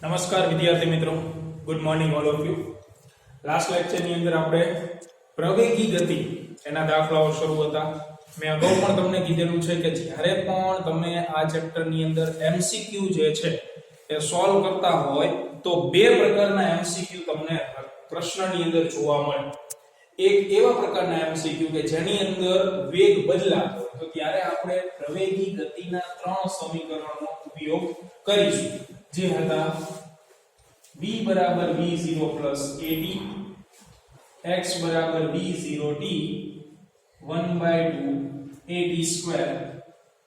નમસ્કાર વિદ્યાર્થી મિત્રો, good morning all of you. Last લેક્ચરની અંદર આપણે પ્રવેગી ગતિ એના દાખલાઓ શરૂ હતા. મેં અગાઉ પણ તમને કીધેલું છે કે જ્યારે પણ તમે આ ચેપ્ટરની અંદર એમસીક્યુ જે છે એ સોલ્વ કરતા હોય તો બે પ્રકારના એમસીક્યુ તમને પ્રશ્નની અંદર જોવા મળે. એક એવા પ્રકારના એમસીક્યુ કે જેની અંદર વેગ બદલાતો હોય તો ત્યારે આપણે પ્રવેગી ગતિના ત્રણ સમીકરણનો ઉપયોગ કરીશું, જે હતા v બરાબર v0 plus at, x બરાબર v0t 1/2 at square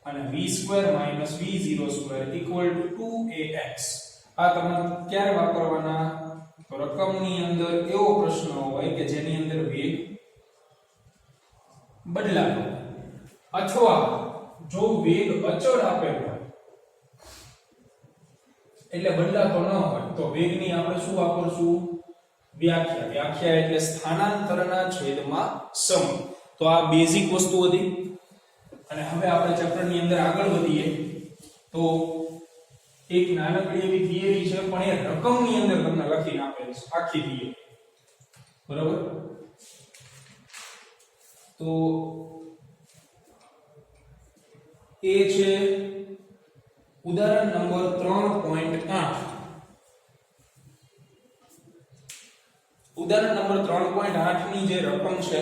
અને v square minus v0 square equal to 2ax. આ તમે ક્યારે વાપરવાના? તો રકમની અંદર એવો પ્રશ્ન હોય કે જેની અંદર વેગ બદલાતો હોય, અથવા જો વેગ અચળ આપેલો હોય એટલે બદલાતો ન હોય તો વેગની આપણે શું વાપરશું? વ્યાખ્યા. વ્યાખ્યા એટલે સ્થાનાંતરના છેદમાં સમય. તો આ બેઝિક વસ્તુ હતી. અને હવે આપણે ચેપ્ટરની અંદર આગળ વધીએ તો એક નાનકડી એવી થિયરી છે, પણ એ રકમની અંદર તમને લખીને આપેલી છે આખી થિયરી. બરાબર? તો એ છે ઉદાહરણ નંબર 3.8. ઉદાહરણ નંબર 3.8 ની જે રકમ છે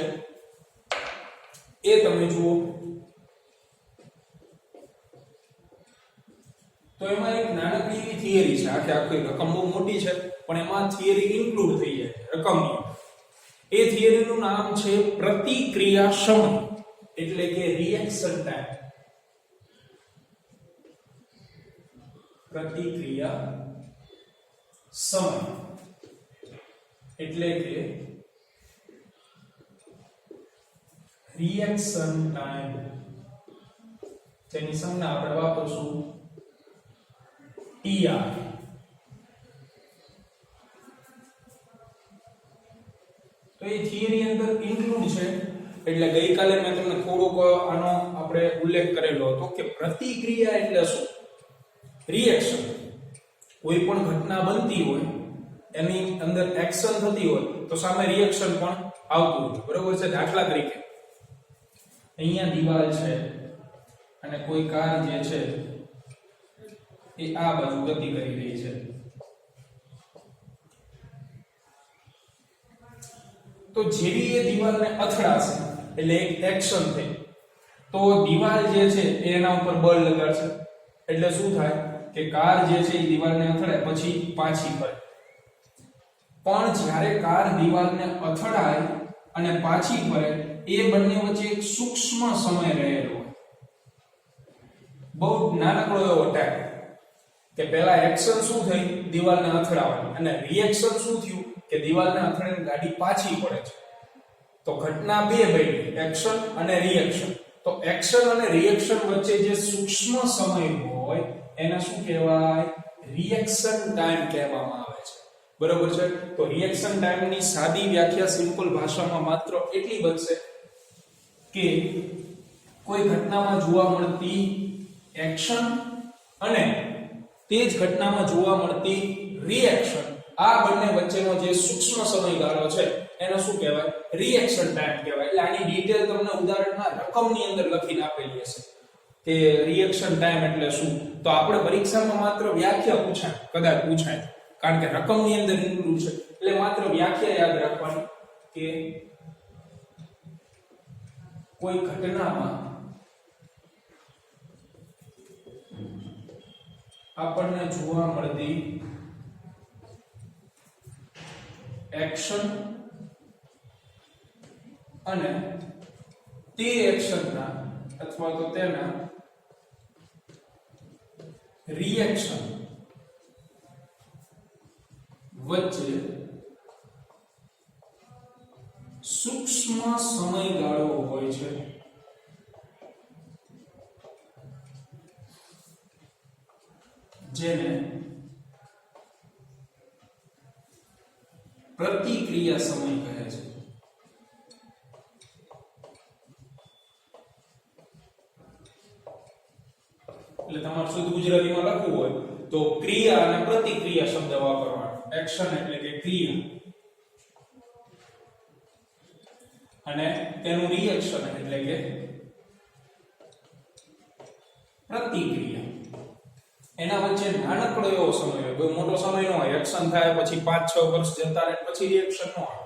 એ તમે જુઓ. તો એમાં એક નાનકડી એવી થિયરી છે, આખી રકમ બહુ મોટી છે પણ એમાં થિયરી ઇન્ક્લુડ થઈ જાય રકમની. એ થિયરીનું નામ છે પ્રતિક્રિયા સમય, એટલે કે રિએક્શન ટાઈમ. પ્રતિક્રિયા સમય એટલે કે રિએક્શન ટાઈમ, જેની સંજ્ઞા આપણે વાપરશું TR. તો એ થિયરી અંદર ઇન્ક્લુડ છે. એટલે ગઈકાલે મેં તમને થોડોક આનો આપણે ઉલ્લેખ કરેલો હતો કે પ્રતિક્રિયા એટલે શું? રિએક્શન. કોઈ પણ ઘટના બનતી હોય, એની અંદર એક્શન થતી હોય તો સામે રિએક્શન પણ આવતું હોય. બરોબર છે? દાખલા તરીકે અહીંયા દીવાલ છે અને કોઈ કાર જે છે એ આ બાજુ ગતિ કરી રહી છે. તો જેવી એ દીવાલને અથડાશે એટલે એક એક્શન થઈ, તો દીવાલ જે છે એના ઉપર બળ લગાડશે એટલે શું થાય કે કાર જે છે એ દીવાલને અથડાય પછી પાછી ફરે. પણ જ્યારે કાર દીવાલને અથડાય અને પાછી ફરે એ બંને વચ્ચે એક સૂક્ષ્મ સમય રહેલો હોય, બહુ નાનકડો એવો ટાઈમ, કે પહેલા એક્શન શું થઈ? દીવાલને અથડાવાની, અને રિએક્શન શું થયું કે દીવાલને અથડાઈને ગાડી પાછી પડે છે. તો ઘટના બે બની, એક્શન અને રિએક્શન. તો એક્શન અને રિએક્શન વચ્ચે જે સૂક્ષ્મ સમય હોય એને શું કહેવાય? રિએક્શન ટાઈમ કહેવામાં આવે છે. બરોબર છે? તો રિએક્શન ટાઈમની સાદી વ્યાખ્યા સિમ્પલ ભાષામાં માત્ર એટલી બનશે કે કોઈ ઘટનામાં જોવા મળતી એક્શન અને તે જ ઘટનામાં જોવા મળતી રિએક્શન, આ બંને વચ્ચેનો જે સૂક્ષ્મ સમયગાળો છે એને શું કહેવાય? રિએક્શન ટાઈમ કહેવાય. એટલે આની ડિટેલ તમને ઉદાહરણના રકમની અંદર લખીને આપેલી હશે કે રિએક્શન ટાઈમ એટલે શું. તો આપણે પરીક્ષામાં માત્ર વ્યાખ્યા પૂછાય, કદાચ પૂછાય, કારણ કે રકમની અંદર ઇન્ક્લુડ છે એટલે માત્ર વ્યાખ્યા યાદ રાખવાની કે કોઈ ઘટનામાં આપણને જોવા મળતી એક્શન અને તે એક્શનના અથવા તો તેના રિએક્શન વચ્ચે સૂક્ષ્મ સમયગાળો હોય છે, જેને પ્રતિક્રિયા સમય કહે છે. એટલે તમારે શુદ્ધ ગુજરાતીમાં લખવું હોય તો ક્રિયા અને પ્રતિક્રિયા શબ્દ વાપરવાનો. એક્શન એટલે કે ક્રિયા અને તેનું રિએક્શન એટલે કે પ્રતિક્રિયા. એના વચ્ચે નાનકડો એવો સમય હોય, કોઈ મોટો સમય ન હોય. એક્શન થાય પછી 5-6 વર્ષ જતા રહે પછી રિએક્શન ન આવે.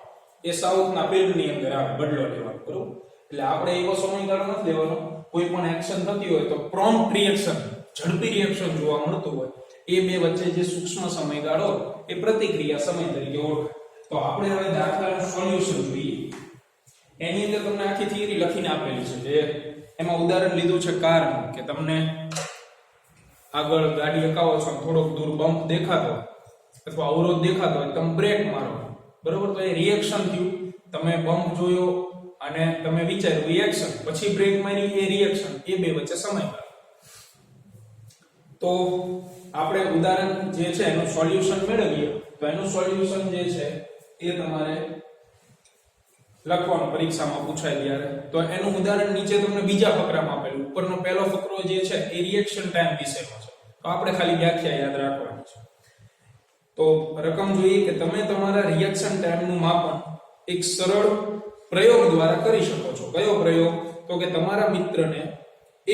એ સાઉથના ફિલ્મની અંદર આવે બદલો લેવાનો, બરોબર? એટલે આપણે એવો સમયગાળો નથી લેવાનો. કોઈ પણ એક્શન થતી હોય તો પ્રોમ્પ્ટ રિએક્શન, ઝડપી રિએક્શન જોવા મળતું હોય. એ બે વચ્ચે જે સૂક્ષ્મ સમયગાળો એ પ્રતિક્રિયા સમય તરીકે ઓળખાય. તો આપણે હવે દાખલાનું સોલ્યુશન જોઈએ. એની અંદર તમને આખી થિયરી લખીને આપેલી છે. જે એમાં ઉદાહરણ લીધું છે કારનું, કે તમને આગળ ગાડી હકાવો છો, થોડોક દૂર બમ્પ દેખાતો અથવા અવરોધ દેખાતો હોય, તમે બ્રેક મારો, બરોબર? તો એ રિએક્શન થયું. તમે બમ્પ જોયો અને તમે વિચાર્યું રિએક્શન, પછી બ્રેક મારી, એ રિએક્શન. એ બે વચ્ચે સમયગાળો. તો આપણે ઉદાહરણ જે છે એનું સોલ્યુશન મેળવીએ. તો એનું સોલ્યુશન જે છે એ તમારે લખવાનું પરીક્ષામાં પૂછાય ત્યારે. તો એનું ઉદાહરણ નીચે તમને બીજા ફકરામાં આપેલું. ઉપરનો પહેલો ફકરો જે છે એ રિએક્શન ટાઈમ વિશેનો છે. તો આપણે ખાલી વ્યાખ્યા યાદ રાખવાની છે. તો રકમ જોઈએ કે તમે તમારા રિએક્શન ટાઈમનું માપન એક સરળ પ્રયોગ દ્વારા કરી શકો છો. કયો પ્રયોગ? તો કે તમારા મિત્રને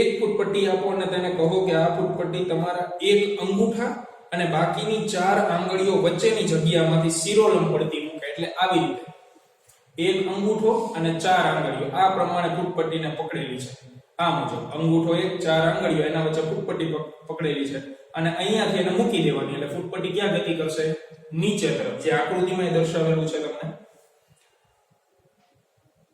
એક ફૂટપટ્ટી આપો અને તેને કહો કે આ ફૂટપટ્ટી તમારા એક અંગૂઠા અને બાકીની 4 આંગળીઓ વચ્ચેની જગ્યામાંથી શિરોલંબ પડતી મૂકે. એટલે આવી રીતે એક અંગૂઠો અને 4 આંગળીઓ આ પ્રમાણે ફૂટપટ્ટીને પકડેલી છે. આ મુજબ અંગૂઠો એક, 4 આંગળીઓ એના વચ્ચે ફૂટપટ્ટી પકડેલી છે અને અહીંયાથી એને મૂકી દેવાની. એટલે ફૂટપટ્ટી ક્યાં ગતિ કરશે? નીચે તરફ. જે આકૃતિમાં દર્શાવેલું છે તમને.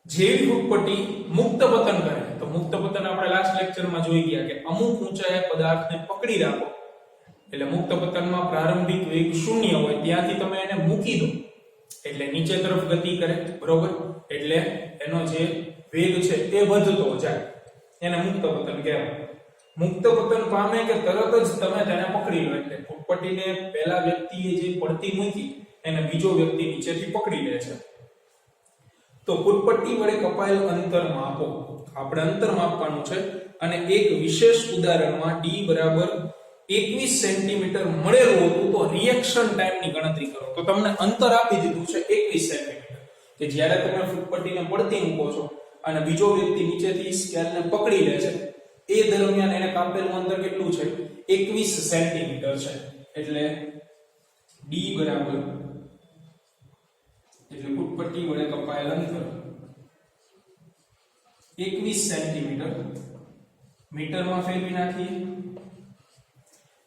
જેવી ફૂટપટ્ટી મુક્ત પતન કરે, તો મુક્ત પતન આપણે લાસ્ટ લેક્ચરમાં જોઈ ગયા કે અમુક ઊંચાઈએ પદાર્થને પકડી રાખો. એટલે મુક્ત પતનમાં પ્રારંભિક વેગ 0 હોય ત્યાંથી તમે એને મૂકી દો એટલે નીચે તરફ ગતિ કરે, બરોબર? એટલે એનો જે વેગ છે એ વધતો જાય. એને મુક્ત પતન કહેવાય. મુક્ત પતન પામે કે તરત જ તમે તેને પકડી લો. એટલે ફૂટપટ્ટીને પહેલા વ્યક્તિએ જે પડતી મૂકી એને બીજો વ્યક્તિ નીચેથી પકડી લે છે. તો ફૂટપટ્ટી વડે કપાયેલ અંતર માપો. આપણે અંતર માપવાનું છે અને એક વિશેષ ઉદાહરણમાં d બરાબર 21 સેન્ટીમીટર મળેલું હતું. તો રિએક્શન ટાઈમની ગણતરી કરો. તો તમને અંતર આપી દીધું છે 21 સેન્ટીમીટર, કે જ્યારે તમે ફૂટપટ્ટીને પડતી મૂકો છો અને બીજો વ્યક્તિ નીચેથી સ્કેલને પકડી લે છે, એ દરમિયાન એને કાપેલું અંતર કેટલું છે? 21 સેન્ટીમીટર છે. એટલે d બરાબર, એટલે ફૂટપટ્ટી વડે કપાયેલ અંતર 21 સેન્ટીમીટર, મીટરમાં ફેરવી નાખીએ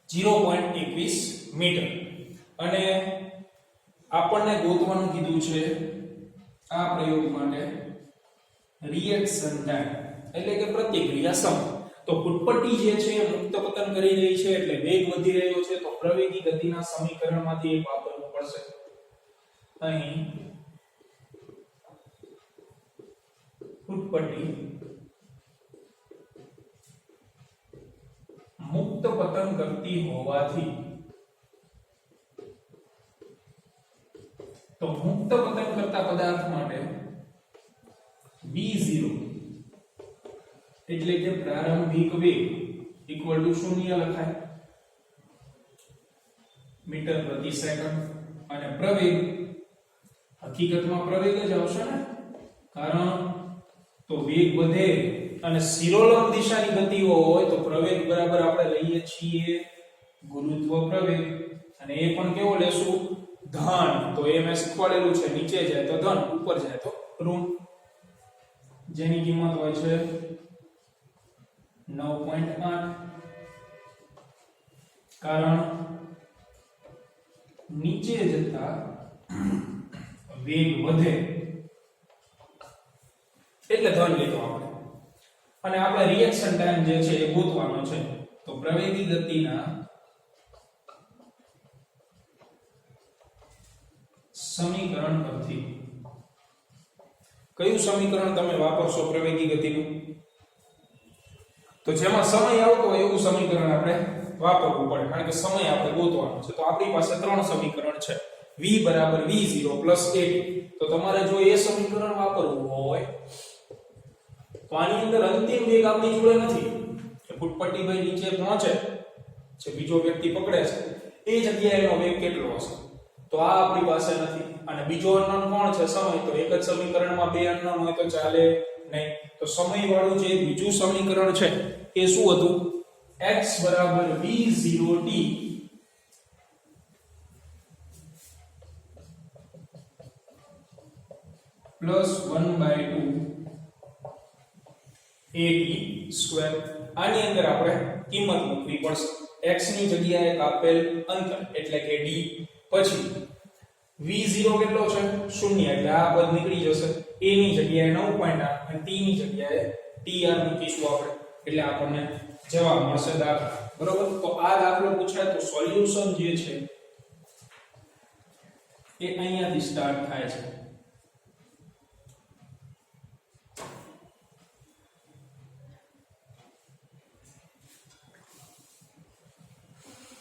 0.21 મીટર. અને આપણને ગોતવાનું કીધું છે આ પ્રયોગ માટે રિએક્શન ટાઈમ એટલે કે પ્રતિક્રિયા સમય. તો ફૂટપટ્ટી જે છે એ મુક્ત પતન કરી રહી છે એટલે વેગ વધી રહ્યો છે. તો પ્રવેગી ગતિના સમીકરણમાંથી એક વાપરવું પડશે. અહીં ફૂટપટ્ટી મુક્ત પતન કરતી હોવાથી, તો મુક્ત પતન કરતા પદાર્થ માટે v0 એટલે કે પ્રારંભિક વેગ ઇક્વલ ટુ 0 લખાય મીટર પ્રતિ સેકન્ડ. અને પ્રવેગ હકીકતમાં પ્રવેગ જ આવશે ને, કારણ તો વેગ વધે અને શિરોલંબ દિશાની ગતિઓ હોય તો પ્રવેગ બરાબર આપણે લઈએ છીએ ગુરુત્વ પ્રવેગ. અને એ પણ કેવો લેશું? ધન. તો એ મેં શીખવાડેલું છે, નીચે જાય તો ધન, ઉપર જાય તો ઋણ, જેની કિંમત હોય છે 9.8. કારણ નીચે જતા વેગ વધે એટલે ધન લીધો આપણે. અને આપણે રિએક્શન ટાઈમ જે છે એ ગોતવાનો છે. તો પ્રવેગી ગતિના સમીકરણ પરથી કયું સમીકરણ તમે વાપરશો પ્રવેગી ગતિનું? તો જેમાં સમય આવતો હોય એવું સમીકરણ આપણે વાપરવું પડે, કારણ કે સમય આપણે ગોતવાનો છે. તો આપણી પાસે 3 સમીકરણ છે. v બરાબર v0 પ્લસ at. તો તમારે જો એ સમીકરણ વાપરવું હોય તો આની અંદર અંતિમ વેગ આપણી જોડે નથી કે ફૂટપટ્ટી ભાઈ નીચે પહોંચે જે બીજો વ્યક્તિ પકડે છે એ જગ્યાએ એનો વેગ કેટલો હશે તો આ આપણી પાસે નથી અને બીજો અનનોન કોણ છે સમય તો એક જ સમીકરણમાં બે અનનોન હોય તો ચાલે નહીં તો સમય વાળું જે બીજું સમીકરણ છે એ શું હતું x = v0t +1/2 at² આની અંદર આપણે કિંમત મૂકવી પડશે x ની જગ્યાએ કાપેલ અંતર એટલે કે d પછી v0 કેટલો છે 0 એટલે આ પદ નીકળી જશે a ની જગ્યાએ 9.8 અને t ની જગ્યાએ tr મૂકીશું આપણે એટલે આપણને જવાબ મળશે દાખલા બરોબર તો આ દાખલો પૂછાય તો સોલ્યુશન જે છે એ અહીંયાથી સ્ટાર્ટ થાય છે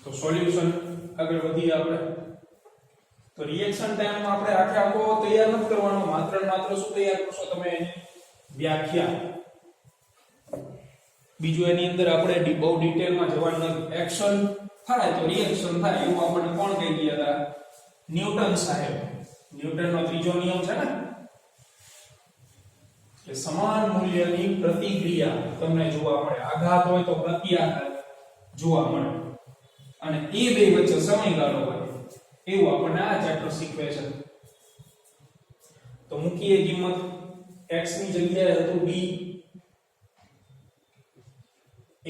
તો સોલ્યુશન આગળ વધીએ આપણે તો રિએક્શન ટાઈમ માં આપણે આખો તૈયાર નથી કરવાનો માત્ર શું તૈયાર કરશો તમે એની વ્યાખ્યા બીજું એની અંદર આપણે બહુ ડિટેલમાં જવાનું નથી એક્શન થાય તો રિએક્શન થાય એવું આપણે કોણ કહી ગયા હતા ન્યૂટન સાહેબ ન્યૂટનનો ત્રીજો નિયમ છે ને કે સમાન મૂલ્યની પ્રતિક્રિયા તમને જોવા મળે આઘાત હોય તો પ્રત્યાઘાત જોવા મળે અને એ બે વચ્ચે સમયગાળો હોય એવું આપણને આ ચેપ્ટર શીખવે છે તો મૂકીએ કિંમત x ની જગ્યાએ હતું d =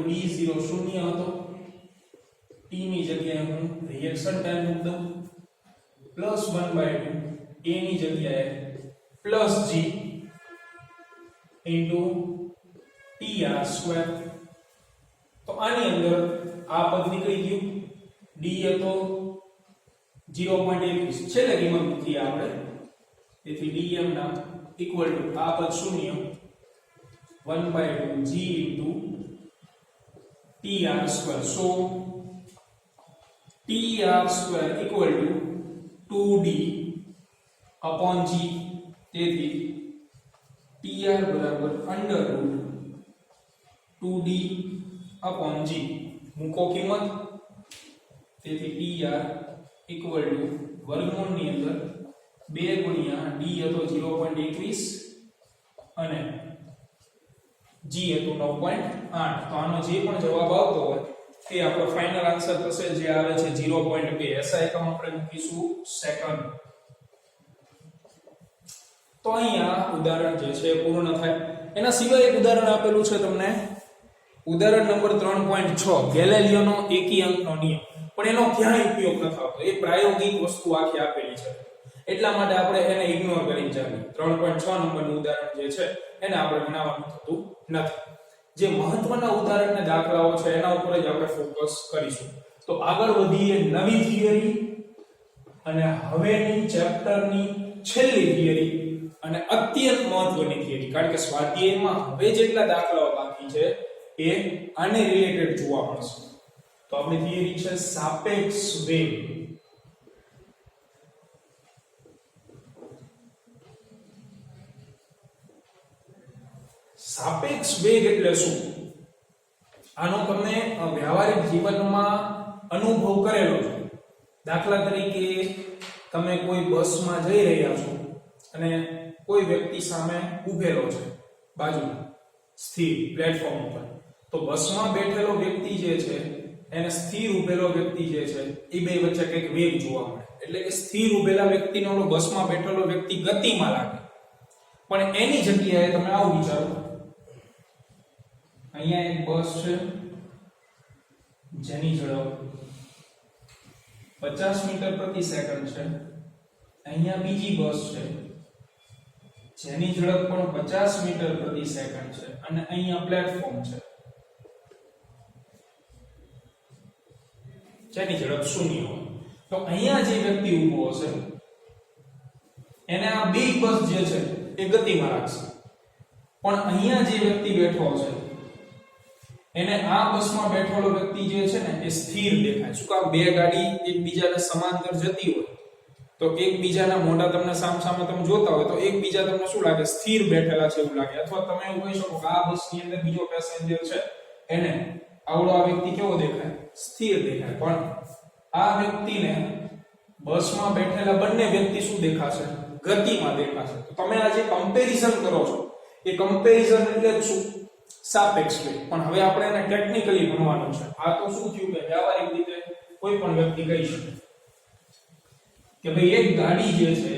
b0 શૂન્ય હતો t ની જગ્યાએ હું રિએક્શન ટાઈમ મૂક દઉં +1/2 a ની જગ્યાએ +g * tr² તો આની અંદર આ પદ નીકળી ગયું d હતો 0.21 છેલ્લે કિંમત મૂકી આપણે તેથી dm ના = આ પદ 0 1/2 g * tr² so tr² = 2d / g તેથી tr = √2d / g મૂકો કિંમત તેથી tr = વર્ગમૂળ ની અંદર 2 * d હતો 0.21 અને g હતો 9.8 તો આનો જે પણ જવાબ આવતો હોય તે આપણો ફાઇનલ આન્સર થશે જે આવે છે 0.2 SI એકમ આપણે મૂકીશું સેકન્ડ તો અહીંયા ઉદાહરણ જે છે પૂર્ણ થાય એના સિવાય એક ઉદાહરણ આપેલું છે તમને ઉદાહરણ નંબર 3.6 ગેલેલિયોનો એકી અંકનો નિયમ પણ એનો ક્યાંય ઉપયોગ ન થતો એ પ્રાયોગિક વસ્તુ આખી આપેલી છે એટલા માટે આપણે એને ઇગ્નોર કરીને ચાલીએ 3.6 નંબરનું ઉદાહરણ જે છે એને આપણે ગણવાનું થતું નથી જે મહત્વના ઉદાહરણના દાખલાઓ છે એના ઉપર જ આપણે ફોકસ કરીશું તો આગળ વધીએ નવી થિયરી અને હવેની ચેપ્ટરની છેલ્લી થિયરી અને અત્યંત મહત્વની થિયરી કારણ કે સ્વાધ્યાયમાં હવે જેટલા દાખલાઓ બાકી છે એ આને રિલેટેડ જોવા મળશે તો આપણી થિયરી છે સાપેક્ષ વેગ સાપેક્ષ વેગ એટલે શું આનો તમે વ્યવહારિક જીવનમાં અનુભવ કરેલો છે દાખલા તરીકે તમે કોઈ બસમાં જઈ રહ્યા છો અને કોઈ વ્યક્તિ સામે ઊભેલો છે બાજુમાં સ્થિર પ્લેટફોર્મ ઉપર તો બસમાં બેઠેલો વ્યક્તિ જે છે એને સ્થિર ઊભેલો વ્યક્તિ જે છે એ બે વચ્ચે કંઈક વેગ જોવા મળે એટલે કે સ્થિર ઊભેલા વ્યક્તિનો બસમાં બેઠેલો વ્યક્તિ ગતિમાં લાગે પણ એની જગ્યાએ તમે આવું વિચારો અહીંયા એક બસ છે જેની ઝડપ 50 મીટર પ્રતિ સેકન્ડ છે અહીંયા બીજી બસ છે જેની ઝડપ પણ 50 મીટર પ્રતિ સેકન્ડ છે અને અહીંયા પ્લેટફોર્મ છે જેની ઝડપ 0 હોય તો અહીંયા જે વ્યક્તિ ઊભો હશે એને આ બે બસ જે છે એ ગતિમાં રાખશે પણ અહીંયા જે વ્યક્તિ બેઠો છે એને આ બસમાં બેઠેલો વ્યક્તિ જે છે ને એ સ્થિર દેખાય શું કામ બે ગાડી એકબીજાને સમાંતર જતી હોય તો એકબીજાના મોઢા તમને સામસામે તમે જોતા હોય તો એકબીજા તમને શું લાગે સ્થિર બેઠેલા છે એવું લાગે અથવા તમે એવું કહી શકો કે આ બસની અંદર બીજો પેસેન્જર છે એને આવડો આ વ્યક્તિ કેવો દેખાય? સ્થિર દેખાય. પણ આ વ્યક્તિને બસમાં બેઠેલા બંને વ્યક્તિ શું દેખાશે? ગતિમાં દેખાશે. તો તમે આ જે કમ્પેરિઝન કરો છો એ કમ્પેરિઝન એટલે શું? સાપેક્ષ વેગ. પણ હવે આપણે એને ટેકનિકલી ભણવાનું છે. આ તો શું થયું કે વ્યવહારિક રીતે કોઈ પણ વ્યક્તિ કહી શકે કે ભાઈ એક ગાડી જે છે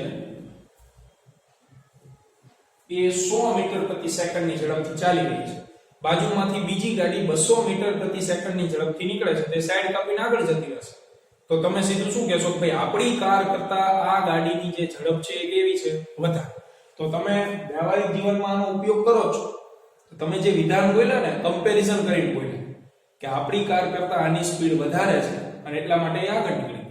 એ 100 મીટર પ્રતિ સેકન્ડની ઝડપથી ચાલી રહી છે. બાજુમાંથી બીજી ગાડી 200 મીટર પ્રતિ સેકન્ડની ઝડપથી નીકળે છે. તે સાઈડ કાપીને આગળ જતી રહેશે. તો તમે સીધું શું કહેશો કે ભાઈ આપણી કાર કરતા આ ગાડીની જે ઝડપ છે એ કેવી છે? વધારે. તો તમે વ્યવહારિક જીવનમાં આનો ઉપયોગ કરો છો તો તમે જે વિધાન બોલ્યા ને કમ્પેરિઝન કરીને બોલ્યા કે આપણી કાર કરતા આની સ્પીડ વધારે છે અને એટલા માટે એ આગળ નીકળી.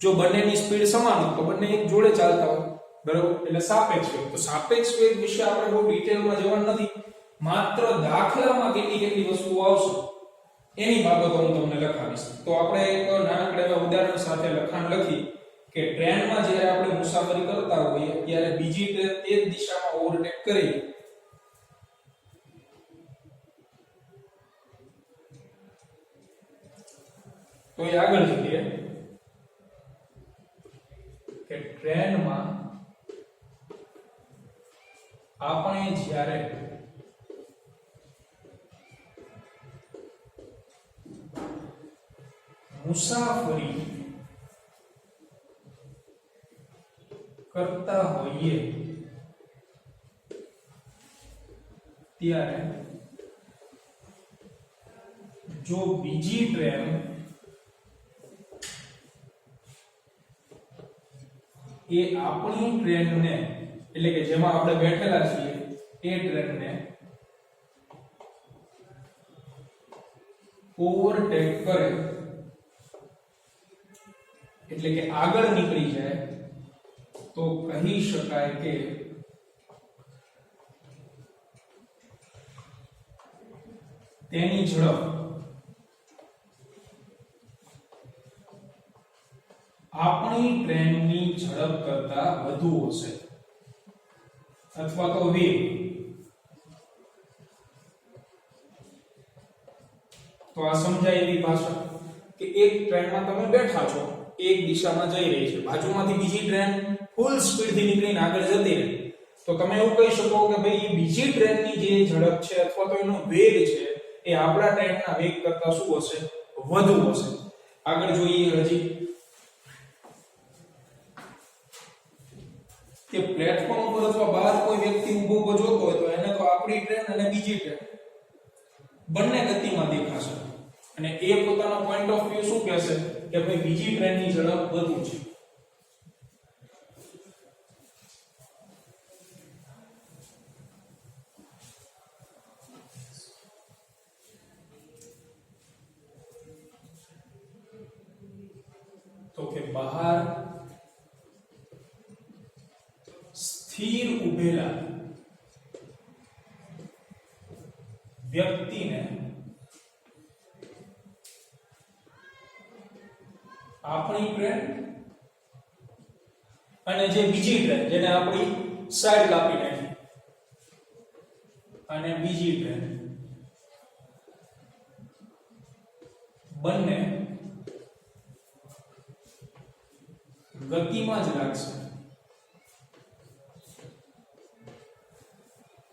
જો બંનેની સ્પીડ સમાન હોય તો બંને એક જોડે ચાલતા હોય, બરાબર? એટલે સાપેક્ષ વેગ. તો સાપેક્ષ વેગ વિશે આપણે બહુ ડિટેલમાં જવાનું નથી. માત્ર દાખલામાં કેટલી વસ્તુઓ આવશે એની બાબતો હું તમને લખાવીશ. તો આપણે એક નાનકડા એવા ઉદાહરણ સાથે લખાણ લખી કે ટ્રેનમાં જ્યારે આપણે મુસાફરી કરતા હોઈએ ત્યારે બીજી ટ્રેન તે જ દિશામાં ઓવરટેક કરી તો એ આગળ જઈએ કે ટ્રેનમાં આપણે જ્યારે મુસાફરી કરતા હોઈએ ત્યારે જો બીજી ટ્રેન એ આપણી ટ્રેનને એટલે કે જેમાં આપણે બેઠેલા છીએ એ ટ્રેનને ઓવરટેક કરે એટલે કે આગળ નીકળી જાય તો કહી શકાય કે તેની ઝડપ આપણી ટ્રેનની ઝડપ કરતા વધુ હશે અથવા તો વેગ. તો આ સમજાય એવી ભાષા કે એક ટ્રેનમાં તમે બેઠા છો, એક દિશામાં જઈ રહી છે, બાજુમાંથી બીજી ટ્રેન ફૂલ સ્પીડથી નીકળીને આગળ જતી રહે તો તમે એવું કહી શકો કે ભાઈ બીજી ટ્રેનની જે ઝડપ છે અથવા તો એનો વેગ છે એ આપણા ટ્રેનના વેગ કરતા શું હશે? વધુ હશે. આગળ જોઈએ હજી કે પ્લેટફોર્મ પર અથવા બહાર કોઈ વ્યક્તિ ઊભો જોતો હોય તો એને તો આપણી ટ્રેન અને બીજી ટ્રેન બંને ગતિમાં દેખાશે અને એ પોતાનો પોઈન્ટ ઓફ વ્યૂ શું કહેશે કે ભાઈ બીજી ટ્રેનની ઝડપ વધુ છે. તો કે બહાર સ્થિર ઉભેલા વ્યક્તિને આપણી ટ્રેન અને જે બીજી ટ્રેન જેને આપણી સાઈડ કાપી નાખી અને બીજી ટ્રેન બંને ગતિમાં જ લાગશે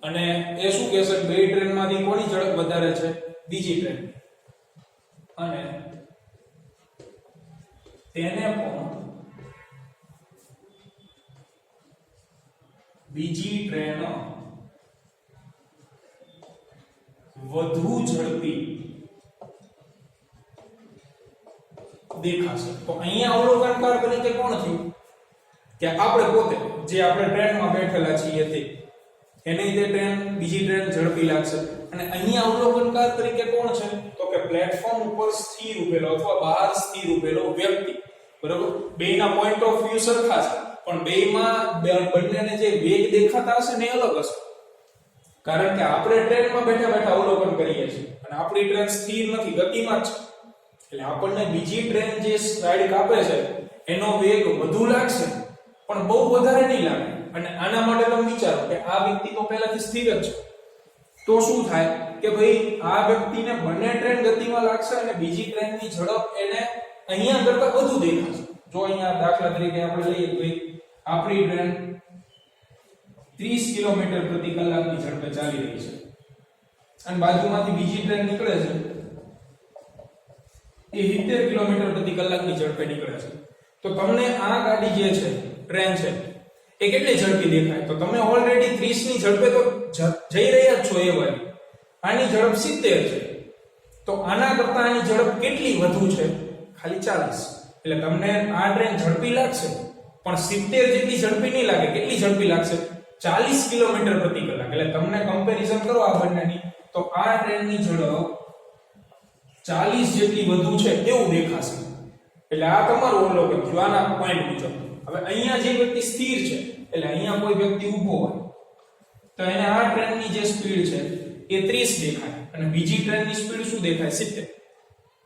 અને એ શું કહેશે બે ટ્રેનમાંથી કોની ઝડપ વધારે છે? બીજી ટ્રેન. અને તેને પણ બીજી ટ્રેન વધુ ઝડપી દેખાશે. તો અહીંયા અવલોકનકાર તરીકે કોણ થયું? કે આપણે પોતે જે આપણે ટ્રેનમાં બેઠેલા છીએ તે એની તે ટ્રેન બીજી ટ્રેન ઝડપી લાગશે અને અહીંયા અવલોકનકાર તરીકે કોણ છે? તો કે પ્લેટફોર્મ ઉપર સ્થિર ઉભેલો અથવા બહાર સ્થિર ઉભેલો વ્યક્તિ, બરાબર? બેયના પોઈન્ટ ઓફ વ્યૂ સરખા છે પણ બેયમાં બંનેને જે વેગ દેખાતા હશે ને અલગ હશે કારણ કે આપણે ટ્રેનમાં બેઠા બેઠા અવલોકન કરીએ છીએ અને આપણી ટ્રેન સ્થિર નથી, ગતિમાં જ છે એટલે આપણને બીજી ટ્રેન જે સાઈડ કાપે છે એનો વેગ વધુ લાગશે પણ બહુ વધારે નહીં લાગે. અને આના માટે તમે વિચારો કે આ વ્યક્તિ તો પહેલાથી સ્થિર જ છે તો શું થાય કે ભાઈ આ વ્યક્તિને બંને ટ્રેન ગતિમાં લાગશે અને બીજી ટ્રેનની ઝડપ એને અહીંયા કરતા વધુ દેખાશે. જો અહીંયા દાખલા તરીકે આપણે લઈએ તો આપણી ટ્રેન 30 કિલોમીટર પ્રતિ કલાકની ઝડપે ચાલી રહી છે અને બાજુમાંથી બીજી ટ્રેન નીકળે છે એ 70 કિલોમીટર પ્રતિ કલાકની ઝડપે નીકળે છે. તો તમને આ ગાડી જે છે ટ્રેન છે એ કેટલી ઝડપી દેખાય? તો તમે ઓલરેડી 30 ની ઝડપે તો જઈ રહ્યા જ છો એ વાળી. આની ઝડપ 70 છે. તો આના કરતા આની ઝડપ કેટલી વધુ છે? ખાલી 40. એટલે તમને આ ટ્રેન ઝડપી લાગશે પણ 70 જેટલી ઝડપી નહીં લાગે. કેટલી ઝડપી લાગશે? 40 કિલોમીટર પ્રતિ કલાક. એટલે તમને કમ્પેરિઝન કરો આ બંનેની તો આ ટ્રેનની ઝડપ 40 જેટલી વધુ છે એવું દેખાશે. એટલે આ તમારું અવલોકન થયું આના પોઈન્ટ મુજબ. હવે અહીંયા જે વ્યક્તિ સ્થિર છે એટલે અહીંયા કોઈ વ્યક્તિ ઊભો હોય તો એને આ ટ્રેનની જે સ્પીડ છે એ 30 દેખાય અને બીજી ટ્રેનની સ્પીડ શું દેખાય? 70.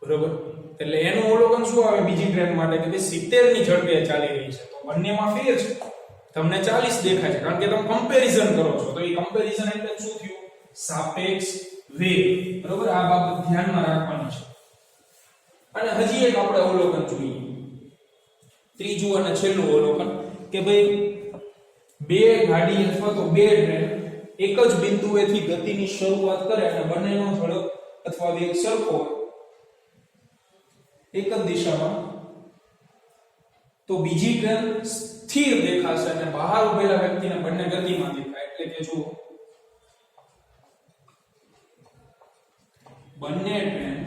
બરોબર. એટલે એનું અવલોકન શું આવે બીજી ટ્રેન માટે કે 70 ની ઝડપે ચાલી રહી છે. તો બંનેમાં ફેર છે. તમને 40 દેખાય છે કારણ કે તમે કમ્પેરિઝન કરો છો. તો એ કમ્પેરિઝન એટલે શું થયું? સાપેક્ષ વેગ. બરોબર. આ બાબત ધ્યાનમાં રાખવાની છે. અને હજી એક આપણે અવલોકન જોઈએ. ત્રીજું અને છેલ્લું અવલોકન કે ભાઈ બે ગાડી અથવા તો બે ટ્રેન એક જ બિંદુએથી ગતિની શરૂઆત કરે અને બંનેનો ઝડપ અથવા વેગ સરખો હોય એક જ દિશામાં તો બીજી ટ્રેન સ્થિર દેખાશે અને બહાર ઉભેલા વ્યક્તિને બંને ગતિમાં દેખાય. એટલે કે જો બંને ટ્રેન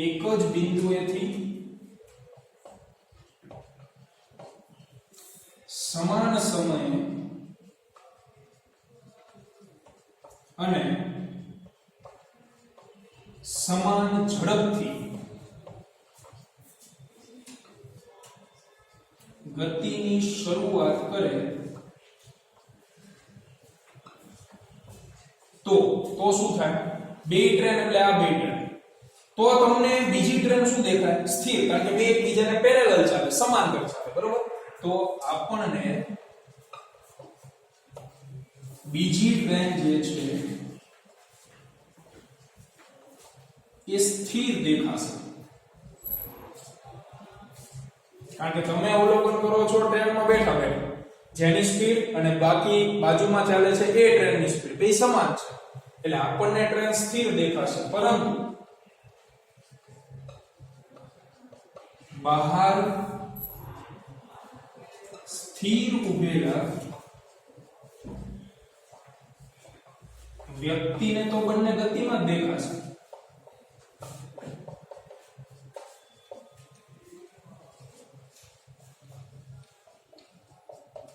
એક જ બિંદુએથી સમાન સમયે અને સમાન ઝડપથી ગતિની શરૂઆત કરે તો શું થાય? બે ટ્રેન એટલે આ બે ટ્રેન તો તમને બીજી ટ્રેન શું દેખાય? સ્થિર. કારણ કે બે એકબીજાને પેરેલલ ચાલે, સમાંતર ચાલે. બરોબર. તો આપણને બીજી ટ્રેન જે છે એ સ્થિર દેખાશે. કારણ કે તમે અવલોકન કરો છો ટ્રેનમાં બેઠા બેઠા જેની સ્પીડ અને બાકી બાજુમાં ચાલે છે એ ટ્રેનની સ્પીડ બે સમાન છે. એટલે આપણને ટ્રેન સ્થિર દેખાશે પરંતુ બહાર સ્થિર ઉભેલા વ્યક્તિને તો બંને ગતિમાં જ દેખાશે.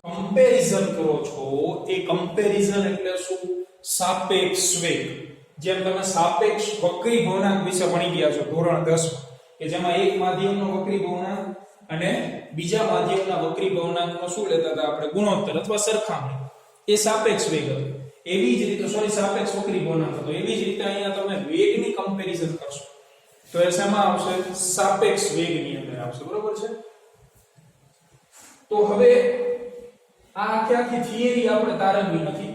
કમ્પેરિઝન કરો છો એ કમ્પેરિઝન એટલે શું? સાપેક્ષ વેગ. જેમ તમે સાપેક્ષ વક્રી ભવનાંક વિશે ભણી ગયા છો ધોરણ 10 માં કે જેમાં એક માધ્યમનો વક્રી ભવનાંક અને બીજા માધ્યમના વક્રી ભવનાંકનો શું લેતા હતા આપણે? ગુણોત્તર અથવા સરખામણી. એ સાપેક્ષ વેગ હતો. એવી જ રીતે સાપેક્ષ વક્રી ભવનાંક હતો. એવી જ રીતે અહીંયા તમે વેગની કમ્પેરિઝન કરશો તો એ શેમાં આવશે? સાપેક્ષ વેગની અંદર આવશે. બરોબર છે. તો હવે આ આખી થિયરી આપણે તારવવી નથી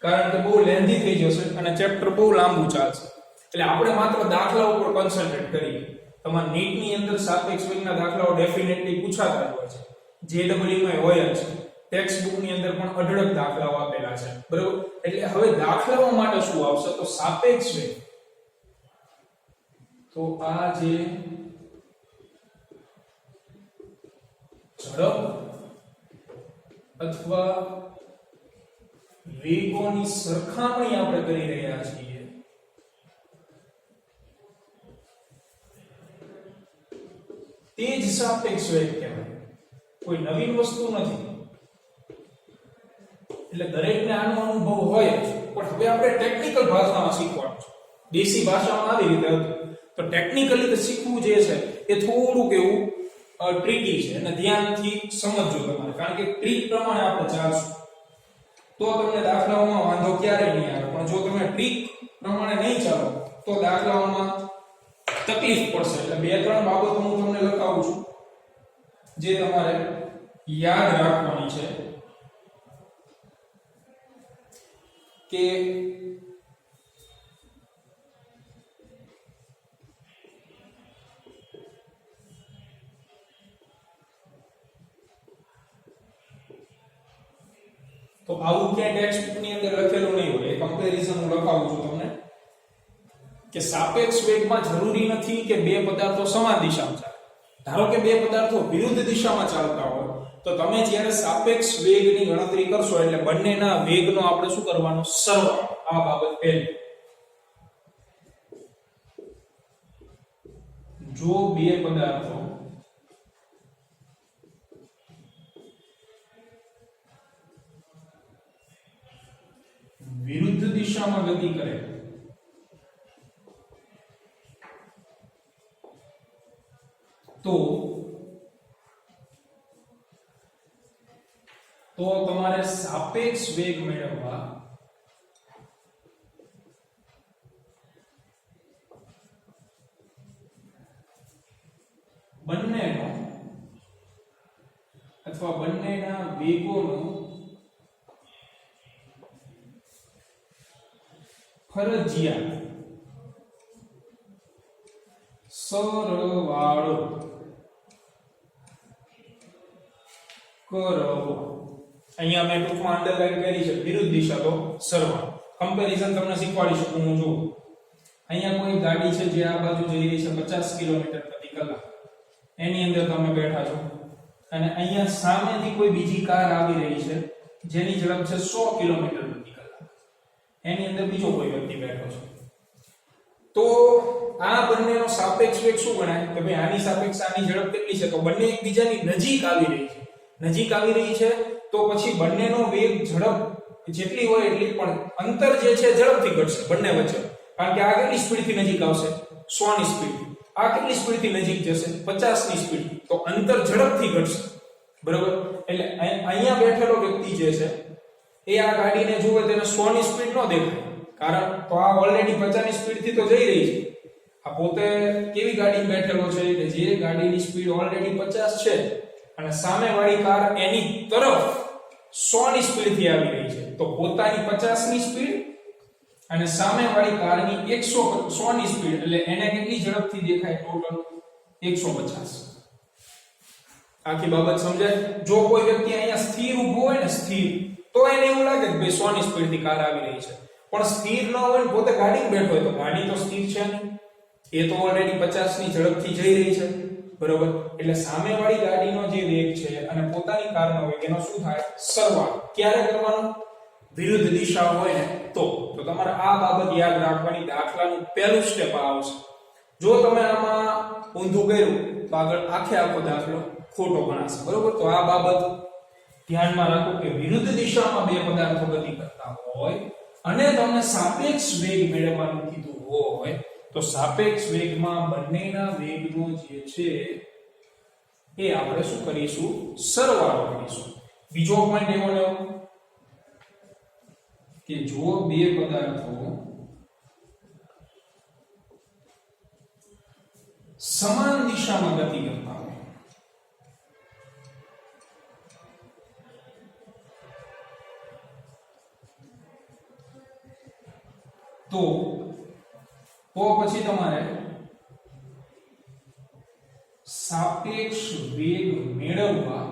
કારણ કે બહુ લેન્ધી થઈ જશે અને ચેપ્ટર બહુ લાંબુ ચાલશે. એટલે આપણે માત્ર દાખલા ઉપર કોન્સન્ટ્રેટ કરીએ. તમારા નીટ ની અંદર સાપેક્ષ વેગના દાખલાઓ ડેફિનેટલી પૂછાતા હોય છે. જેડબલયુ માં હોય જ છે. ટેક્સ્ટ બુક ની અંદર પણ અઢળક દાખલાઓ આપેલા છે. બરોબર. એટલે હવે દાખલાઓ માટે શું આવશે? તો સાપેક્ષ વેગ. તો આ જે ઝડપ અથવા વેગોની સરખામણી આપણે કરી રહ્યા છીએ તે જ સાપેક્ષ વેગ કહેવાય. કોઈ નવીન વસ્તુ નથી. એટલે દરેકને આનો અનુભવ હોય જ પણ હવે આપણે ટેકનિકલ ભાષામાં શીખવાનું છે. દેશી ભાષામાં આવી રીતે હતું તો ટેકનિકલી તો શીખવું જે છે એ થોડુંક એવું ટ્રિકી છે અને ધ્યાનથી સમજજો તમારે કારણ કે ટ્રીક પ્રમાણે આપણે ચાલશું તો તમને દાખલાઓમાં વાંધો ક્યારેય નહીં આવે. પણ જો તમે ટ્રીક પ્રમાણે નહીં ચાલો તો દાખલાઓમાં તકલીફ પડશે. એટલે બે ત્રણ બાબતો હું તમને લખાવું છું જે તમારે યાદ રાખવાની છે. કે તો આવું ક્યાં ટેક્સ્ટબુક ની અંદર લખેલું નહીં હોય. કમ્પેરિઝન હું લખાવું છું તમને કે સાપેક્ષ વેગમાં જરૂરી નથી કે બે પદાર્થો સમાન દિશામાં ચાલે. ધારો કે બે પદાર્થો વિરુદ્ધ દિશામાં ચાલતા હોય તો તમે જ્યારે સાપેક્ષ વેગની ગણતરી કરશો એટલે બંનેના વેગનો આપણે શું કરવાનો? સરવાળો. આ બાબત પહેલી. જો બે પદાર્થો વિરુદ્ધ દિશામાં ગતિ કરે તો તમારે સાપેક્ષ વેગ મેળવવા બંનેનો અથવા બંનેના વેગોનો ફરજિયાત સરવાળો કરવો. અહીંયા મેં ટૂંકમાં અંડરલાઈન કરી છે વિરુદ્ધ દિશા તો સરવાળો. કમ્પેરિઝન તમને શીખવાડી શકું હું. જો અહીંયા કોઈ ગાડી છે જે આ બાજુ જઈ રહી છે 50 કિલોમીટર પ્રતિ કલાક, એની અંદર તમે બેઠા છો અને અહીંયા સામેથી કોઈ બીજી કાર આવી રહી છે જેની ઝડપ છે 100 કિલોમીટર પ્રતિ કલાક, એની અંદર બીજો કોઈ વ્યક્તિ બેઠો છે. તો આ બંનેનો સાપેક્ષ વેગ શું ગણાય કે ભાઈ આની સાપેક્ષ આની ઝડપ કેટલી છે? તો બંને એકબીજાની નજીક આવી રહી છે. નજીક આવી રહી છે તો પછી બંનેનો વેગ ઝડપ જેટલી હોય એટલી, પણ અંતર જે છે ઝડપથી ઘટશે બંને વચ્ચે. કારણ કે આ કેટલી સ્પીડથી નજીક આવશે? 100 ની સ્પીડ. આ કેટલી સ્પીડથી નજીક જશે? 50 ની સ્પીડ. તો અંતર ઝડપથી ઘટશે. બરોબર? એટલે અહીંયા બેઠેલો વ્યક્તિ જે છે એ આ ગાડીને જુએ તેને 100 ની સ્પીડ ન દેખાય, કારણ તો આ ઓલરેડી 50 ની સ્પીડથી તો જઈ રહી છે. આ પોતે કેવી ગાડીમાં બેઠેલો છે કે જે ગાડીની સ્પીડ ઓલરેડી 50 છે અને સામેવાળી કાર એની તરફ 100 ની સ્પીડથી આવી રહી છે. તો પોતાની 50 ની સ્પીડ અને સામેવાળી કારની 100 ની સ્પીડ, એટલે એને કેટલી ઝડપથી દેખાય? ટોટલ 150. આખી બાબત સમજાય? જો કોઈ વ્યક્તિ અહીંયા સ્થિર ઊભો હોય ને, સ્થિર, તો એને એવું લાગે કે ભાઈ 100 ની સ્પીડથી કાર આવી રહી છે. પણ સ્થિર ન હોય ને પોતે ગાડીમાં બેઠો હોય તો ગાડી તો સ્થિર છે ને, એ તો ઓલરેડી 50 ની ઝડપથી જઈ રહી છે. બરોબર? એટલે સામેવાળી ગાડીનો જે વેગ છે અને પોતાની કારનો વેગ એનો શું થાય? સરવાળો. ક્યારે કરવાનો? વિરુદ્ધ દિશા હોય ને તો તમારે આ બાબત યાદ રાખવાની. દાખલાનું પહેલું સ્ટેપ આવશે. જો તમે આમાં ઊંધું કર્યું તો આગળ આખો દાખલો ખોટો ગણાશે. બરોબર? તો આ બાબત ધ્યાનમાં રાખો કે વિરુદ્ધ દિશામાં બે પદાર્થો ગતિ કરતા હોય અને તમને સાપેક્ષ વેગ મેળવવાનું કીધું હોય તો સાપેક્ષ વેગમાં બંનેના વેગનો જે છે એ આપણે શું કરીશું? સરવાળો કરીશું. બીજો પોઈન્ટ એવો લેવો કે જો બે પદાર્થો સમાન દિશામાં ગતિ કરતા હોય તો પછી તમારે સાપેક્ષ વેગ મેળવવા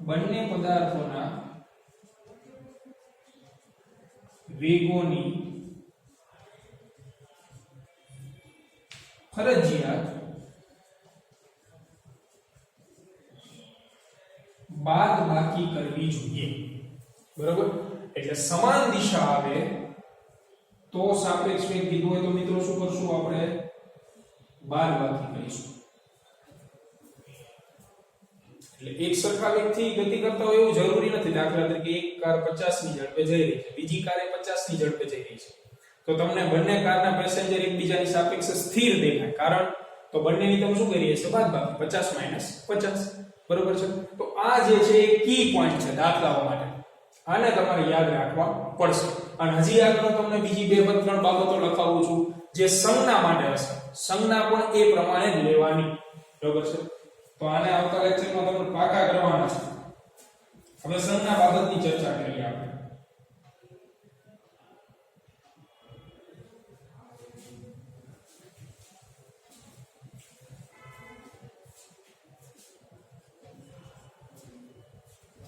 બંને પદાર્થોના વેગોની ફરજિયાત બાદબાકી કરવી જોઈએ. બરોબર? એટલે સમાન દિશા આવે તો સાપેક્ષ વેગ કીધું હોય તો મિત્રો શું કરશું? આપણે બાદબાકી કરીશું. એટલે એક સરખા વેગથી ગતિ કરતા હોય એવું જરૂરી નથી. દાખલા તરીકે એક કાર 50 ની ઝડપે જઈ રહી છે, બીજી કાર 50 ની ઝડપે જઈ રહી છે, તો તમને બંને કારના પેસેન્જર એકબીજાની સાપેક્ષે સ્થિર દેખાય. કારણ તો બંનેની તમે શું કરીએ છે? બાદબાકી. 50 - 50. બરોબર છે? તો આ જે છે એ કી પોઈન્ટ છે દાખલાઓ માટે. આને તમારે યાદ રાખવા પડશે. અને હજી આગળ તમને બીજી 2-3 બાબતો લખાવું છું જે સંજ્ઞા માટે હશે. સંજ્ઞા પણ એ પ્રમાણે જ લેવાની. બરોબર છે? તો આને આવતા લેક્ચરમાં તમને પાકા કરવાના છે. હવે સંજ્ઞા બાબતની ચર્ચા કરીએ આપણે.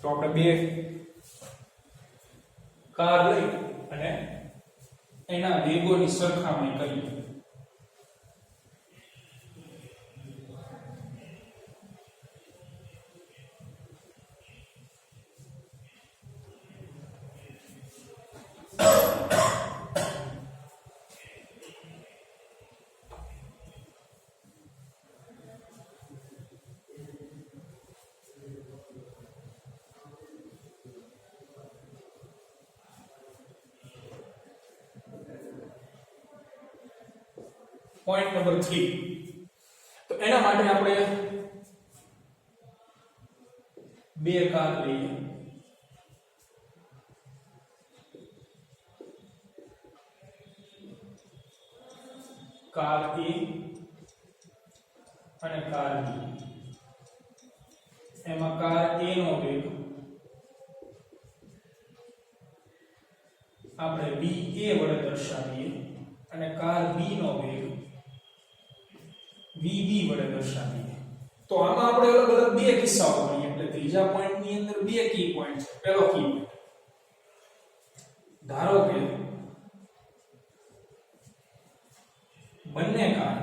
તો આપણે બે કાર લઈ અને એના વેગોની સરખામણી કરીએ. Point number 3. તો એના માટે આપણે બે કાર લઈએ. કાર A અને કાર B. એમાં કાર A નો વેગ આપણે VA વડે દર્શાવીએ અને કાર B નો વેગ VB વડે દર્શાવીએ. તો આમાં આપણે અલગ અલગ બે કિસ્સાઓ ગણીએ. એટલે ત્રીજા પોઈન્ટ ની અંદર બે કી પોઈન્ટ છે. પહેલો કી પોઈન્ટ, ધારો કે બંને કાર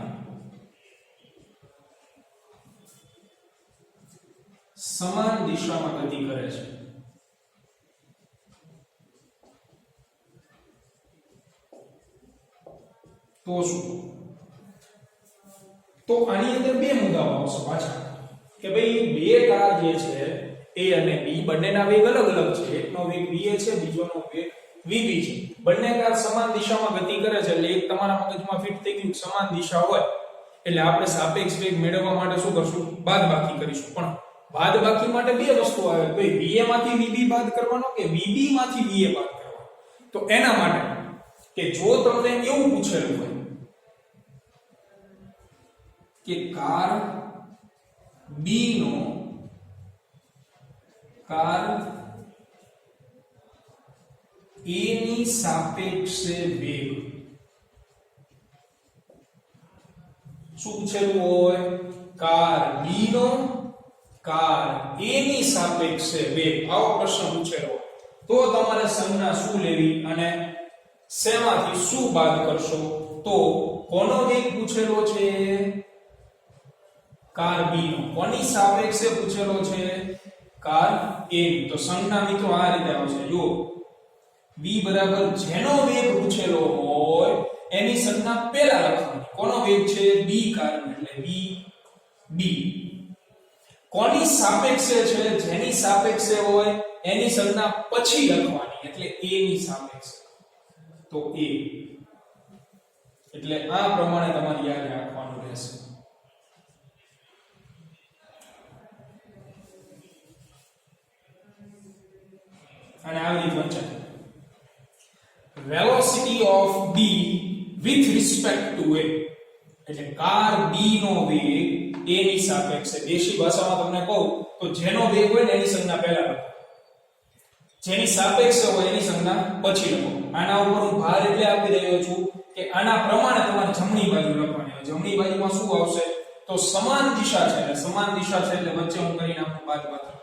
સમાન દિશામાં ગતિ કરે છે. તો શું? તો આની અંદર બે મુદ્દાઓ આવશે પાછા કે ભાઈ બે કાર જે છે A અને B બંનેના વેગ અલગ અલગ છે. એકનો વેગ VA છે, બીજોનો વેગ VB છે. બંને કાર સમાન દિશામાં ગતિ કરે છે. એટલે એક તમારા મગજમાં ફિટ થઈ ગયું સમાન દિશા હોય એટલે આપણે સાપેક્ષ વેગ મેળવવા માટે શું કરશું? બાદબાકી કરીશું. પણ બાદબાકી માટે બે વસ્તુ આવે. ભાઈ VA માંથી VB બાદ કરવાનો કે VB માંથી VA બાદ કરવાનો. તો એના માટે કે જો તમને એવું પૂછેલું હોય કે કાર B નો કાર A ની સાપેક્ષે વેગ શું પૂછેલું હોય? કાર B નો કાર A ની સાપેક્ષે વેગ. આવો પ્રશ્ન પૂછેલો હોય તો તમારે સંજ્ઞા શું લેવી અને શેમાંથી શું બાદ કરશો? તો કોનો વેગ પૂછેલો છે? કાર B નો. કોની સાપેક્ષે પૂછેલો છે? Car A. તો સંજ્ઞા મિત્રો આ રીતે આવશે. જો B બરાબર જેનો વેગ પૂછેલો હોય એની સંજ્ઞા પહેલા લખવાની. કોનો વેગ છે? B કાર એટલે B. કોની સાપેક્ષે છે? જેની સાપેક્ષે હોય એની સંજ્ઞા પછી લખવાની એટલે A ની સાપેક્ષે. તો A. એટલે આ પ્રમાણે તમારે યાદ રાખવાનું રહેશે. અને આવી રીતે વંચાય velocity of B with respect to A. એટલે કાર B નો વેગ A ની સાપેક્ષે. દેશી ભાષામાં તમને કહું તો જેનો વેગ હોય ને એની સંજ્ઞા પહેલા લખો, જેની સાપેક્ષે હોય એની સંજ્ઞા પછી લખો. આના ઉપર હું ભાર એટલે આપી રહ્યો છું કે આના પ્રમાણે તમારે જમણી બાજુ લખવાની હોય. જમણી બાજુમાં શું આવશે? તો સમાન દિશા છે. એટલે સમાન દિશા છે એટલે વચ્ચે હું કરી નાખું બાદબાકી.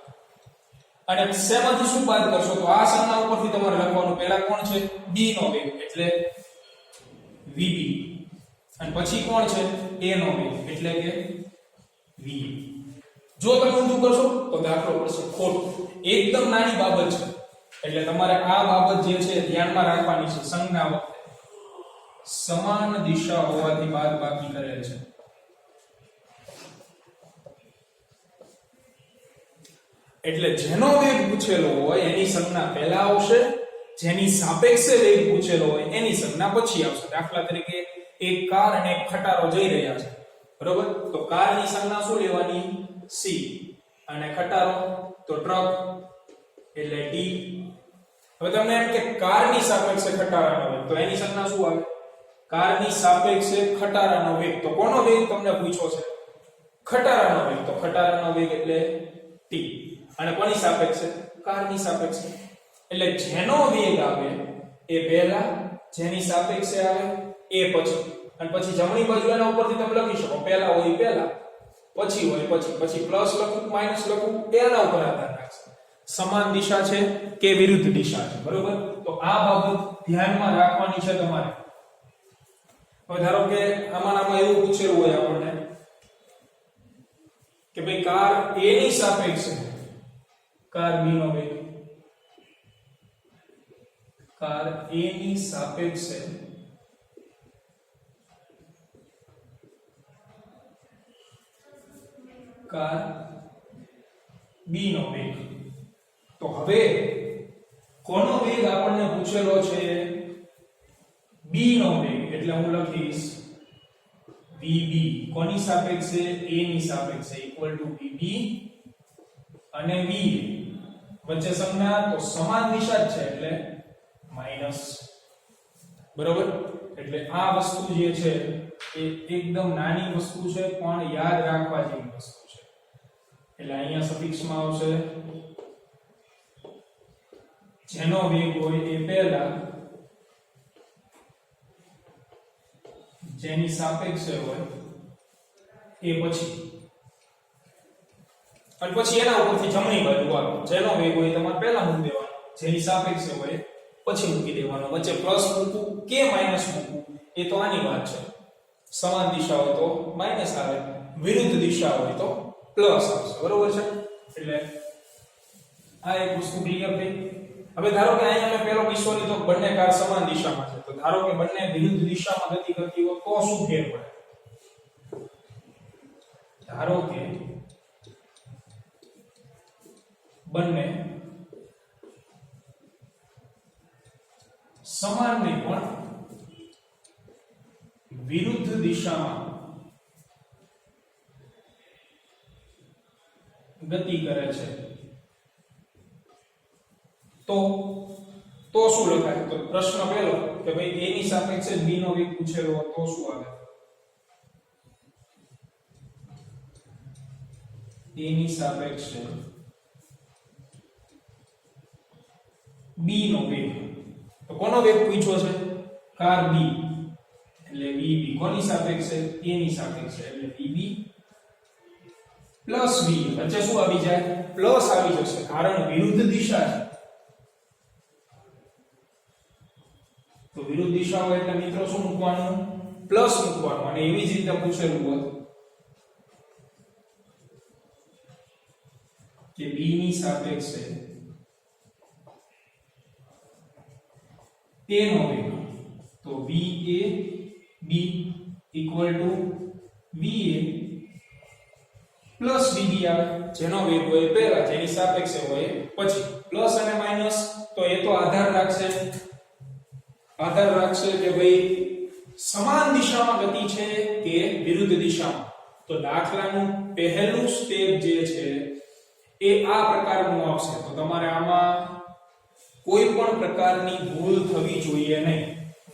અને શેમાંથી શું બાદ કરશો? તો આ સંજ્ઞા ઉપરથી તમારે લખવાનું પહેલા કોણ છે? B નો વેગ એટલે VB. અને પછી કોણ છે? A નો વેગ એટલે કે VA. જો તમે ઊંધું કરશો તો દાખલો પડશે ખોટું. એકદમ નાની બાબત છે એટલે તમારે આ બાબત જે છે ધ્યાનમાં રાખવાની છે. સંજ્ઞા વખતે સમાન દિશા હોવાથી બાદબાકી કરેલ છે. એટલે જેનો વેગ પૂછેલો હોય એની સંજ્ઞા પહેલા આવશે, જેની સાપેક્ષે વેગ પૂછેલો હોય એની સંજ્ઞા પછી આવશે. દાખલા તરીકે એક કાર અને એક ખટારો જઈ રહ્યા છે, બરોબર? તો કારની સંજ્ઞા શું લેવાની? C. અને ખટારો તો ટ્રક એટલે D. હવે તમને એમ કે કારની સાપેક્ષે ખટારાનો વેગ, તો એની સંજ્ઞા શું આવે? કારની સાપેક્ષે ખટારાનો વેગ. તો કોનો વેગ તમને પૂછ્યો છે? ખટારાનો વેગ. તો ખટારાનો વેગ એટલે T. અને કોની સાપેક્ષે? કારની સાપેક્ષે. એટલે જેનો વેગ આવે એ પહેલા, જેની સાપેક્ષે આવે એ પછી, અને પછી જમણી બાજુ એના ઉપરથી તમે લખી શકો, પહેલા હોય પહેલા, પછી હોય પછી, પછી પ્લસ લખું માઈનસ લખું એના ઉપર આધાર રાખશે સમાન દિશા છે કે વિરુદ્ધ દિશા છે. બરોબર, તો આ બાબત ધ્યાનમાં રાખવાની છે તમારે. હવે ધારો કે આમાં એવું પૂછેલું હોય આપણને કે ભાઈ કાર A ની સાપેક્ષે કાર B નો વેગ, કાર A ની સાપેક્ષે કાર B નો વેગ. તો હવે કોનો વેગ આપણને પૂછેલો છે? B નો વેગ. એટલે હું લખીશ VB કોની સાપેક્ષે? A ની સાપેક્ષે ઇક્વલ ટુ VB અને VA વચ્ચે સંજ્ઞા તો સમાન દિશા જ છે એટલે માઈનસ. બરોબર, એટલે આ વસ્તુ જે છે એ એકદમ નાની વસ્તુ છે પણ યાદ રાખવા જેવી વસ્તુ છે. એટલે અહીંયા સફિક્સમાં આવશે જેનો વેગ હોય એ પહેલા, જેની સાપેક્ષે હોય એ પછી, અને પછી એના ઉપરથી જમણી બાજુ આવે જેનો વેગ હોય તમારે પહેલા મૂકી દેવાનો, જેની સાપેક્ષે હોય પછી મૂકી દેવાનો. વચ્ચે પ્લસ મૂકવું કે માઈનસ મૂકવું એ તો આની વાત છે. સમાન દિશા હોય તો માઈનસ આવે, વિરુદ્ધ દિશા હોય તો પ્લસ આવશે. બરોબર છે, એટલે આ એક વસ્તુ ક્લિયર થઈ. હવે ધારો કે અહીંયા મેં પહેલો કિસ્સો લીધો, બંને કાર સમાન દિશામાં છે, તો ધારો કે બંને વિરુદ્ધ દિશામાં ગતિ કરતી હોય તો શું ફેર પડે? ધારો કે બંને સમાન નહીં પણ વિરુદ્ધ દિશામાં ગતિ કરે છે, તો શું લખાય? તો પ્રશ્ન પહેલો કે ભાઈ A ની સાપેક્ષે B નો વેગ પૂછેલો તો શું આવે? A ની સાપેક્ષે B નો વેગ. તો કોનો વેગ પૂછ્યો છે? કાર B એટલે VB. કોની સાપેક્ષે? A ની સાપેક્ષે એટલે VB પ્લસ V. વચ્ચે શું આવી જાય? પ્લસ આવી જશે કારણ વિરુદ્ધ દિશા છે. તો વિરુદ્ધ દિશા હોય એટલે મિત્રો શું મૂકવાનું? પ્લસ મૂકવાનું. અને એવી જ રીતે પૂછેલું હોત કે B ની સાપેક્ષે A નો વેગ, તો VA B equal to VA plus VB આવે, જેનો વેગ હોય પહેલા, જેની સાપેક્ષે હોય પછી. પ્લસ અને માઈનસ તો એ તો આધાર રાખશે કે ભાઈ સમાન દિશામાં ગતિ છે કે વિરુદ્ધ દિશામાં. તો દાખલાનું પહેલું સ્ટેપ જે છે એ આ પ્રકારનું આવશે. તો તમારે આમાં કોઈ પણ પ્રકારની ભૂલ થવી જોઈએ નહીં,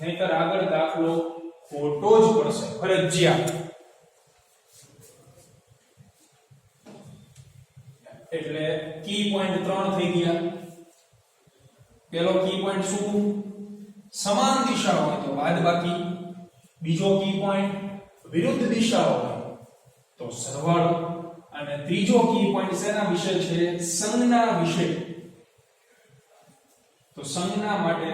નહીતર આગળ દાખલો ખોટો જ પડશે ફરજિયાત. એટલે કી પોઈન્ટ 3 થઈ ગયા. પહેલો કી પોઈન્ટ શું? સમાન દિશા હોય તો બાદબાકી. બીજો કી પોઈન્ટ વિરુદ્ધ દિશા હોય તો સરવાળો. અને ત્રીજો કી પોઈન્ટ શેના વિશે છે? સંજ્ઞા વિશે. તો સંજ્ઞા માટે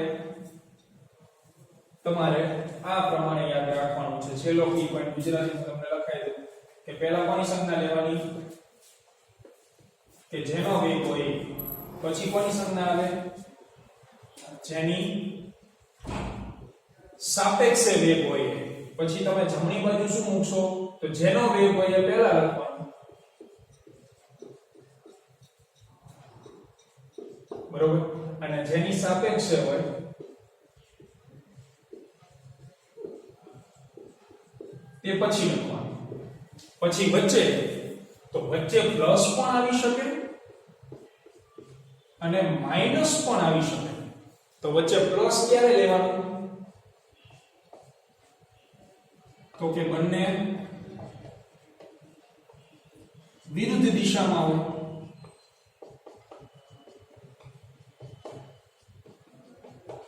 તમારે આ પ્રમાણે યાદ રાખવાનું છે. છેલ્લો કી પોઈન્ટ ગુજરાતીમાં તમને લખાઈ દઉં કે પહેલા કોની સંજ્ઞા લેવાની? કે જેનો વેગ હોય. પછી કોની સંજ્ઞા આવે? જેની સાપેક્ષે વેગ હોય. પછી તમે જમણી બાજુ શું મૂકશો? તો જેનો વેગ હોય એ પહેલા લખવાનું. બરોબર, અને જેની સાપેક્ષે હોય તે પછી લખવાનું. પછી વચ્ચે, તો વચ્ચે પ્લસ પણ આવી શકે અને માઈનસ પણ આવી શકે. તો વચ્ચે પ્લસ ક્યારે લેવાનું? તો કે બંને વિરુદ્ધ દિશામાં હોય.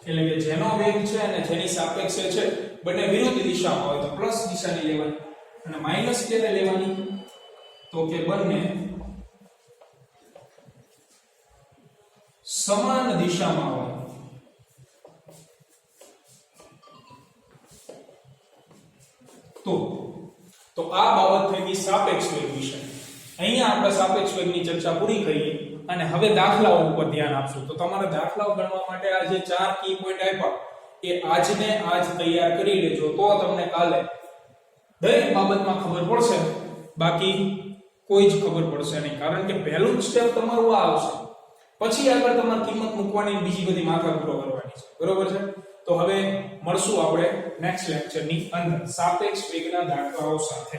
એટલે કે જેનો વેગ છે અને જેની સાપેક્ષે છે બંને વિરુદ્ધ દિશામાં હોય તો પ્લસ દિશાની લેવાની અને માઈનસ ક્યારે લેવાની તો કે બંને સમાન દિશામાં હોય તો આ બાબત થઈ ગઈ સાપેક્ષ વેગ વિશે. અહીંયા આપણે સાપેક્ષ વેગની ચર્ચા પૂરી કરીએ અને હવે દાખલાઓ ઉપર ધ્યાન આપશું. તો તમારે દાખલાઓ ગણવા માટે આ જે 4 કી પોઈન્ટ આપ્યા એ આજને આજ તૈયાર કરી લેજો તો તમને કાલે દરેક બાબતમાં ખબર પડશે, બાકી કોઈ જ ખબર પડશે નહીં. કારણ કે પહેલું જ સ્ટેપ તમારું આ આવશે, પછી આગળ તમારે કિંમત મૂકવાની બીજી બધી માથાકૂટો કરવાની છે. બરોબર છે? તો હવે મળશું આપણે નેક્સ્ટ લેક્ચરની અંદર સાપેક્ષ વેગના દાખલાઓ સાથે.